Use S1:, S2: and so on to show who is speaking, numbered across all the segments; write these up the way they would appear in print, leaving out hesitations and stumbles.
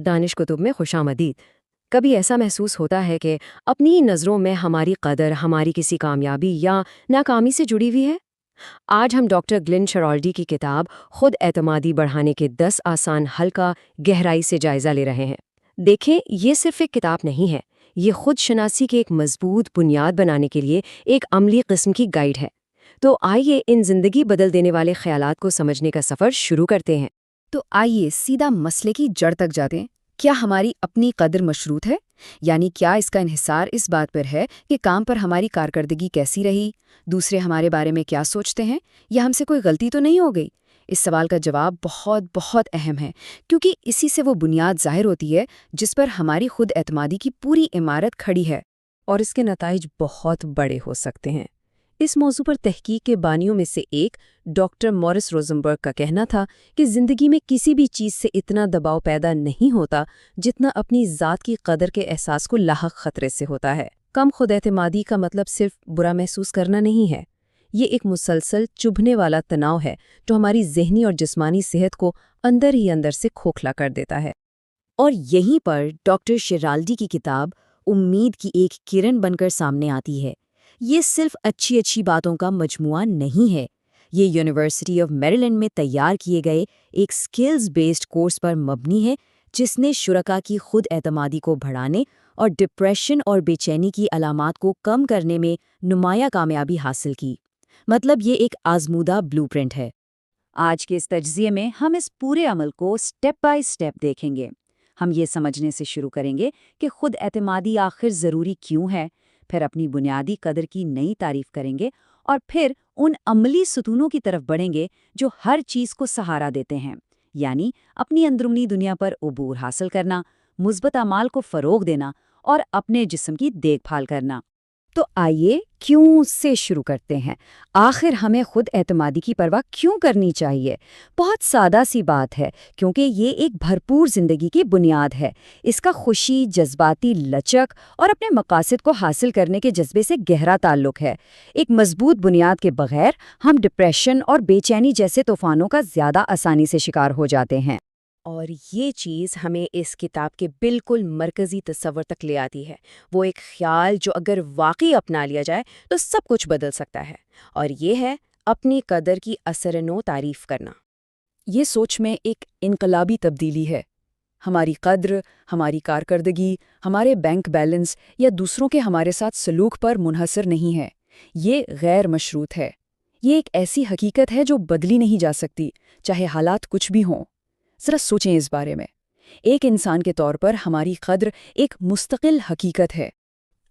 S1: دانش کتب میں خوش آمدید۔ کبھی ایسا محسوس ہوتا ہے کہ اپنی نظروں میں ہماری قدر ہماری کسی کامیابی یا ناکامی سے جڑی ہوئی ہے؟ آج ہم ڈاکٹر گلین شرالڈی کی کتاب خود اعتمادی بڑھانے کے 10 آسان حل کا گہرائی سے جائزہ لے رہے ہیں۔ دیکھیں، یہ صرف ایک کتاب نہیں ہے، یہ خود شناسی کے ایک مضبوط بنیاد بنانے کے لیے ایک عملی قسم کی گائیڈ ہے۔ تو آئیے ان زندگی بدل دینے والے خیالات کو سمجھنے کا سفر شروع کرتے ہیں۔
S2: تو آئیے سیدھا مسئلے کی جڑ تک جاتے ہیں۔ کیا ہماری اپنی قدر مشروط ہے؟ یعنی کیا اس کا انحصار اس بات پر ہے کہ کام پر ہماری کارکردگی کیسی رہی، دوسرے ہمارے بارے میں کیا سوچتے ہیں، یا ہم سے کوئی غلطی تو نہیں ہو گئی؟ اس سوال کا جواب بہت بہت اہم ہے، کیونکہ اسی سے وہ بنیاد ظاہر ہوتی ہے جس پر ہماری خود اعتمادی کی پوری عمارت کھڑی ہے۔
S3: اور اس کے نتائج بہت بڑے ہو سکتے ہیں۔ اس موضوع پر تحقیق کے بانیوں میں سے ایک ڈاکٹر مورس روزنبرگ کا کہنا تھا کہ زندگی میں کسی بھی چیز سے اتنا دباؤ پیدا نہیں ہوتا جتنا اپنی ذات کی قدر کے احساس کو لاحق خطرے سے ہوتا ہے۔ کم خود اعتمادی کا مطلب صرف برا محسوس کرنا نہیں ہے، یہ ایک مسلسل چبھنے والا تناؤ ہے جو ہماری ذہنی اور جسمانی صحت کو اندر ہی اندر سے کھوکھلا کر دیتا ہے۔
S2: اور یہیں پر ڈاکٹر شرالڈی کی کتاب امید کی ایک کرن بن کر سامنے آتی ہے۔ یہ صرف اچھی باتوں کا مجموعہ نہیں ہے، یہ یونیورسٹی آف میریلینڈ میں تیار کیے گئے ایک سکلز بیسڈ کورس پر مبنی ہے جس نے شرکاء کی خود اعتمادی کو بڑھانے اور ڈپریشن اور بے چینی کی علامات کو کم کرنے میں نمایاں کامیابی حاصل کی۔ مطلب یہ ایک آزمودہ بلو پرنٹ ہے۔ آج کے اس تجزیے میں ہم اس پورے عمل کو سٹیپ بائی سٹیپ دیکھیں گے۔ ہم یہ سمجھنے سے شروع کریں گے کہ خود اعتمادی آخر ضروری کیوں ہے، پھر اپنی بنیادی قدر کی نئی تعریف کریں گے، اور پھر ان عملی ستونوں کی طرف بڑھیں گے جو ہر چیز کو سہارا دیتے ہیں، یعنی اپنی اندرونی دنیا پر عبور حاصل کرنا، مثبت اعمال کو فروغ دینا اور اپنے جسم کی دیکھ بھال کرنا۔ تو آئیے کیوں سے شروع کرتے ہیں۔ آخر ہمیں خود اعتمادی کی پرواہ کیوں کرنی چاہیے؟ بہت سادہ سی بات ہے، کیونکہ یہ ایک بھرپور زندگی کی بنیاد ہے۔ اس کا خوشی، جذباتی لچک اور اپنے مقاصد کو حاصل کرنے کے جذبے سے گہرا تعلق ہے۔ ایک مضبوط بنیاد کے بغیر ہم ڈپریشن اور بے چینی جیسے طوفانوں کا زیادہ آسانی سے شکار ہو جاتے ہیں۔
S1: اور یہ چیز ہمیں اس کتاب کے بالکل مرکزی تصور تک لے آتی ہے، وہ ایک خیال جو اگر واقعی اپنا لیا جائے تو سب کچھ بدل سکتا ہے، اور یہ ہے اپنی قدر کی اثر نو تعریف کرنا۔
S2: یہ سوچ میں ایک انقلابی تبدیلی ہے۔ ہماری قدر، ہماری کارکردگی، ہمارے بینک بیلنس یا دوسروں کے ہمارے ساتھ سلوک پر منحصر نہیں ہے، یہ غیر مشروط ہے۔ یہ ایک ایسی حقیقت ہے جو بدلی نہیں جا سکتی، چاہے حالات کچھ بھی ہوں۔ ذرا سوچیں اس بارے میں۔ ایک انسان کے طور پر ہماری قدر ایک مستقل حقیقت ہے۔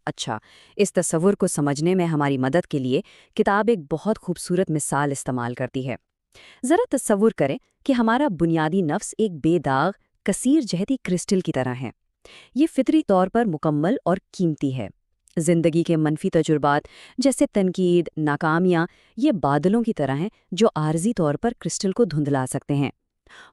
S1: اچھا، اس تصور کو سمجھنے میں ہماری مدد کے لیے کتاب ایک بہت خوبصورت مثال استعمال کرتی ہے۔ ذرا تصور کریں کہ ہمارا بنیادی نفس ایک بے داغ، کثیر جہتی کرسٹل کی طرح ہے۔ یہ فطری طور پر مکمل اور قیمتی ہے۔ زندگی کے منفی تجربات جیسے تنقید، ناکامیاں، یہ بادلوں کی طرح ہیں جو عارضی طور پر کرسٹل کو دھندلا سکتے ہیں۔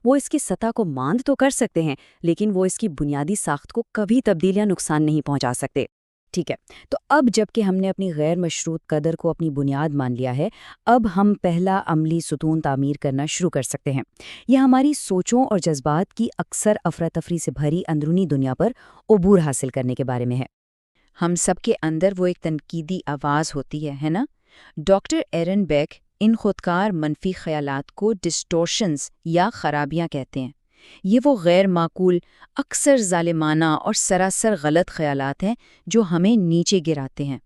S1: وہ اس کی سطح کو ماند تو کر سکتے ہیں، لیکن وہ اس کی بنیادی ساخت کو کبھی تبدیل یا نقصان نہیں پہنچا سکتے۔ ٹھیک ہے، تو اب جب کہ ہم نے اپنی غیر مشروط قدر کو اپنی بنیاد مان لیا ہے، اب ہم پہلا عملی ستون تعمیر کرنا شروع کر سکتے ہیں۔ یہ ہماری سوچوں اور جذبات کی اکثر افراتفری سے بھری اندرونی دنیا پر عبور حاصل کرنے کے بارے میں ہے۔ ہم سب کے اندر وہ ایک تنقیدی آواز ہوتی ہے نا؟ ڈاکٹر ایرن بیک ان خودکار منفی خیالات کو ڈسٹورشنز یا خرابیاں کہتے ہیں۔ یہ وہ غیر معقول، اکثر ظالمانہ اور سراسر غلط خیالات ہیں جو ہمیں نیچے گراتے ہیں۔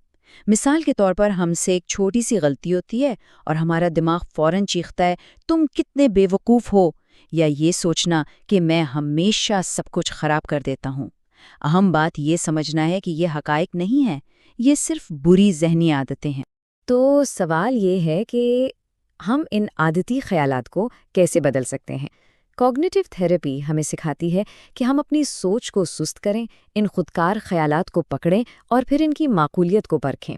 S1: مثال کے طور پر ہم سے ایک چھوٹی سی غلطی ہوتی ہے اور ہمارا دماغ فوراً چیختا ہے، تم کتنے بے وقوف ہو، یا یہ سوچنا کہ میں ہمیشہ سب کچھ خراب کر دیتا ہوں۔ اہم بات یہ سمجھنا ہے کہ یہ حقائق نہیں ہے، یہ صرف بری ذہنی عادتیں ہیں۔ تو سوال یہ ہے کہ ہم ان عادتی خیالات کو کیسے بدل سکتے ہیں؟ کوگنیٹو تھراپی ہمیں سکھاتی ہے کہ ہم اپنی سوچ کو سست کریں، ان خودکار خیالات کو پکڑیں اور پھر ان کی معقولیت کو پرکھیں۔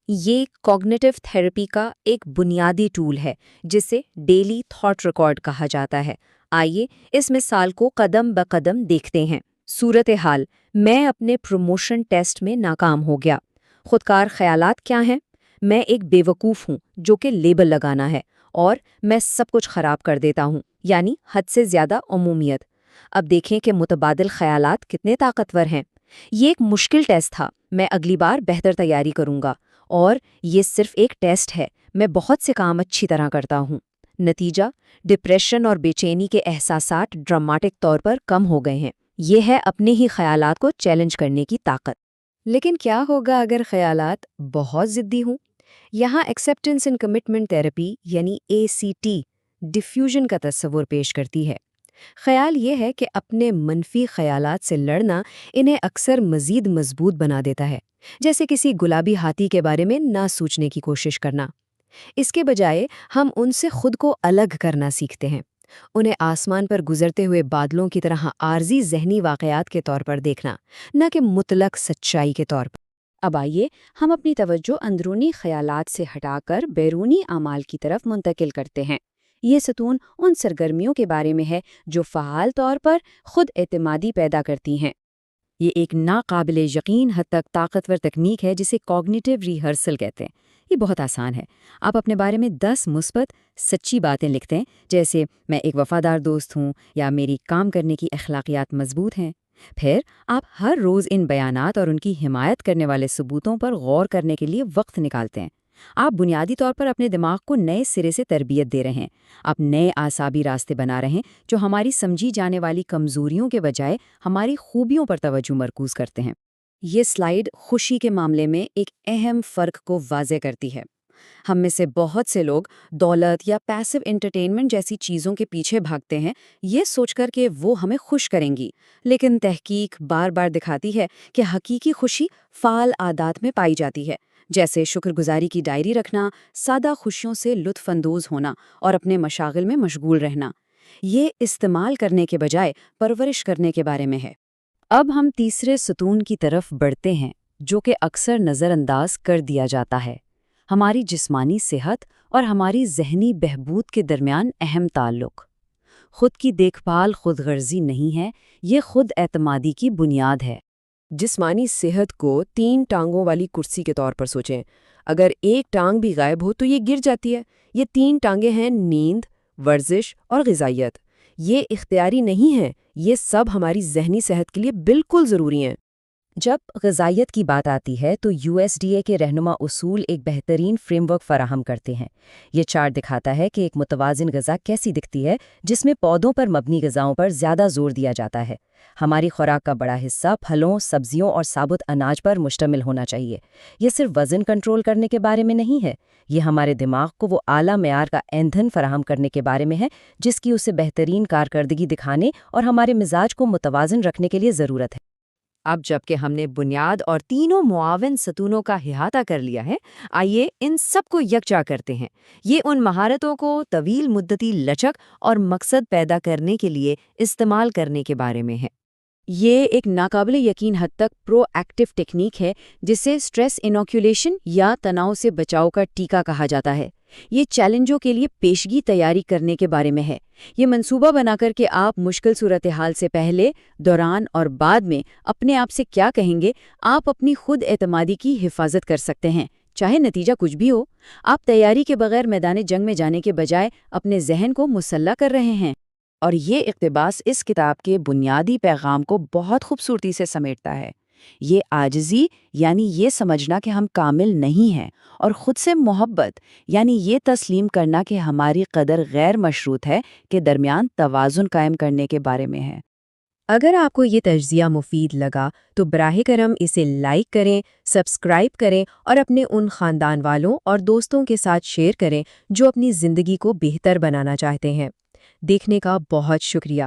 S1: یہ کوگنیٹو تھراپی کا ایک بنیادی ٹول ہے جسے ڈیلی تھاٹ ریکارڈ کہا جاتا ہے۔ آئیے اس مثال کو قدم بقدم دیکھتے ہیں۔ صورتحال: میں اپنے پروموشن ٹیسٹ میں ناکام ہو گیا۔ خودکار خیالات کیا ہیں؟ میں ایک بے وقوف ہوں جو کہ لیبل لگانا ہے، اور میں سب کچھ خراب کر دیتا ہوں، یعنی حد سے زیادہ عمومیت۔
S2: اب دیکھیں کہ متبادل خیالات کتنے طاقتور ہیں۔ یہ ایک مشکل ٹیسٹ تھا، میں اگلی بار بہتر تیاری کروں گا، اور یہ صرف ایک ٹیسٹ ہے، میں بہت سے کام اچھی طرح کرتا ہوں۔ نتیجہ، ڈپریشن اور بے چینی کے احساسات ڈراماٹک طور پر کم ہو گئے ہیں۔ یہ ہے اپنے ہی خیالات کو چیلنج کرنے کی طاقت۔ لیکن کیا ہوگا اگر خیالات بہت ضدی ہوں؟ یہاں ایکسیپٹنس اینڈ کمٹمنٹ تھراپی یعنی ACT ڈیفیوژن کا تصور پیش کرتی ہے۔ خیال یہ ہے کہ اپنے منفی خیالات سے لڑنا انہیں اکثر مزید مضبوط بنا دیتا ہے، جیسے کسی گلابی ہاتھی کے بارے میں نہ سوچنے کی کوشش کرنا۔ اس کے بجائے ہم ان سے خود کو الگ کرنا سیکھتے ہیں، انہیں آسمان پر گزرتے ہوئے بادلوں کی طرح عارضی ذہنی واقعات کے طور پر دیکھنا، نہ کہ مطلق سچائی کے طور پر۔
S1: اب آئیے ہم اپنی توجہ اندرونی خیالات سے ہٹا کر بیرونی اعمال کی طرف منتقل کرتے ہیں۔ یہ ستون ان سرگرمیوں کے بارے میں ہے جو فعال طور پر خود اعتمادی پیدا کرتی ہیں۔
S2: یہ ایک ناقابل یقین حد تک طاقتور تکنیک ہے جسے کوگنیٹیو ریہرسل کہتے ہیں۔ یہ بہت آسان ہے۔ آپ اپنے بارے میں 10 مثبت سچی باتیں لکھتے ہیں، جیسے میں ایک وفادار دوست ہوں یا میری کام کرنے کی اخلاقیات مضبوط ہیں۔ پھر آپ ہر روز ان بیانات اور ان کی حمایت کرنے والے ثبوتوں پر غور کرنے کے لیے وقت نکالتے ہیں۔ آپ بنیادی طور پر اپنے دماغ کو نئے سرے سے تربیت دے رہے ہیں۔ آپ نئے اعصابی راستے بنا رہے ہیں جو ہماری سمجھی جانے والی کمزوریوں کے بجائے ہماری خوبیوں پر توجہ مرکوز کرتے ہیں۔ یہ سلائیڈ خوشی کے معاملے میں ایک اہم فرق کو واضح کرتی ہے۔ ہم میں سے بہت سے لوگ دولت یا پیسو انٹرٹینمنٹ جیسی چیزوں کے پیچھے بھاگتے ہیں، یہ سوچ کر کہ وہ ہمیں خوش کریں گی، لیکن تحقیق بار بار دکھاتی ہے کہ حقیقی خوشی فعال عادات میں پائی جاتی ہے، جیسے شکر گزاری کی ڈائری رکھنا، سادہ خوشیوں سے لطف اندوز ہونا اور اپنے مشاغل میں مشغول رہنا۔ یہ استعمال کرنے کے بجائے پرورش کرنے کے بارے میں ہے۔ اب ہم تیسرے ستون کی طرف بڑھتے ہیں، جو کہ اکثر نظر انداز کر دیا جاتا ہے۔ ہماری جسمانی صحت اور ہماری ذہنی بہبود کے درمیان اہم تعلق۔ خود کی دیکھ بھال خود غرضی نہیں ہے، یہ خود اعتمادی کی بنیاد ہے۔
S3: جسمانی صحت کو 3 ٹانگوں والی کرسی کے طور پر سوچیں۔ اگر ایک ٹانگ بھی غائب ہو تو یہ گر جاتی ہے۔ یہ 3 ٹانگیں ہیں: نیند، ورزش اور غذائیت۔ یہ اختیاری نہیں ہیں، یہ سب ہماری ذہنی صحت کے لیے بالکل ضروری ہیں۔
S2: جب غذائیت کی بات آتی ہے تو USDA کے رہنما اصول ایک بہترین فریم ورک فراہم کرتے ہیں۔ یہ چارٹ دکھاتا ہے کہ ایک متوازن غذا کیسی دکھتی ہے، جس میں پودوں پر مبنی غذاؤں پر زیادہ زور دیا جاتا ہے۔ ہماری خوراک کا بڑا حصہ پھلوں، سبزیوں اور ثابت اناج پر مشتمل ہونا چاہیے۔ یہ صرف وزن کنٹرول کرنے کے بارے میں نہیں ہے، یہ ہمارے دماغ کو وہ اعلیٰ معیار کا ایندھن فراہم کرنے کے بارے میں ہے جس کی اسے بہترین کارکردگی دکھانے اور ہمارے مزاج کو متوازن رکھنے کے لیے ضرورت ہے۔ اب جب کہ ہم نے بنیاد اور تینوں معاون ستونوں کا احاطہ کر لیا ہے، آئیے ان سب کو یکجا کرتے ہیں۔ یہ ان مہارتوں کو طویل مدتی لچک اور مقصد پیدا کرنے کے لیے استعمال کرنے کے بارے میں ہے۔
S1: یہ ایک ناقابل یقین حد تک پرو ایکٹیو ٹیکنیک ہے جسے سٹریس انوکیولیشن یا تناؤ سے بچاؤ کا ٹیکہ کہا جاتا ہے۔ یہ چیلنجوں کے لیے پیشگی تیاری کرنے کے بارے میں ہے۔ یہ منصوبہ بنا کر کہ آپ مشکل صورتحال سے پہلے، دوران اور بعد میں اپنے آپ سے کیا کہیں گے، آپ اپنی خود اعتمادی کی حفاظت کر سکتے ہیں، چاہے نتیجہ کچھ بھی ہو۔ آپ تیاری کے بغیر میدان جنگ میں جانے کے بجائے اپنے ذہن کو مسلح کر رہے ہیں۔
S2: اور یہ اقتباس اس کتاب کے بنیادی پیغام کو بہت خوبصورتی سے سمیٹتا ہے۔ یہ عاجزی یعنی یہ سمجھنا کہ ہم کامل نہیں ہیں، اور خود سے محبت یعنی یہ تسلیم کرنا کہ ہماری قدر غیر مشروط ہے کے درمیان توازن قائم کرنے کے بارے میں ہے۔
S3: اگر آپ کو یہ تجزیہ مفید لگا تو براہ کرم اسے لائک کریں، سبسکرائب کریں اور اپنے ان خاندان والوں اور دوستوں کے ساتھ شیئر کریں جو اپنی زندگی کو بہتر بنانا چاہتے ہیں۔ دیکھنے کا بہت شکریہ۔